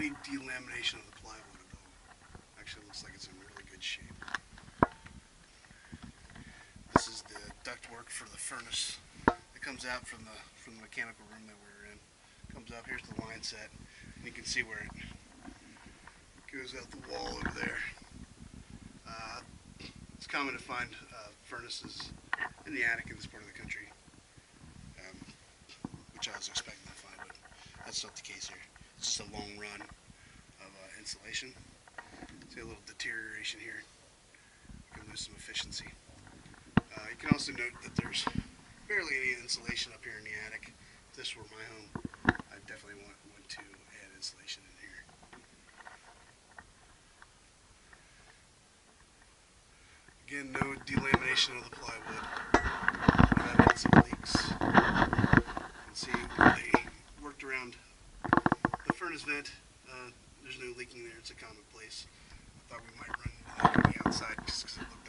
any delamination of the plywood at all. Actually, looks like it's in really good shape. This is the ductwork for the furnace that comes out from the mechanical room that we were in. Comes up. Here's the line set, and you can see where it goes out the wall over there. It's common to find furnaces in the attic in this part of the country, which I was expecting to find, but that's not the case here. It's just a long run of insulation. See a little deterioration here. You can lose some efficiency. You can also note that there's barely any insulation up here in the attic. If this were my home, I definitely want to add insulation in here. Again, no delamination of the plywood. No evidence of leaks. You can see they worked around the furnace vent. There's no leaking there. It's a common place. I thought we might run into that on the outside just because it looked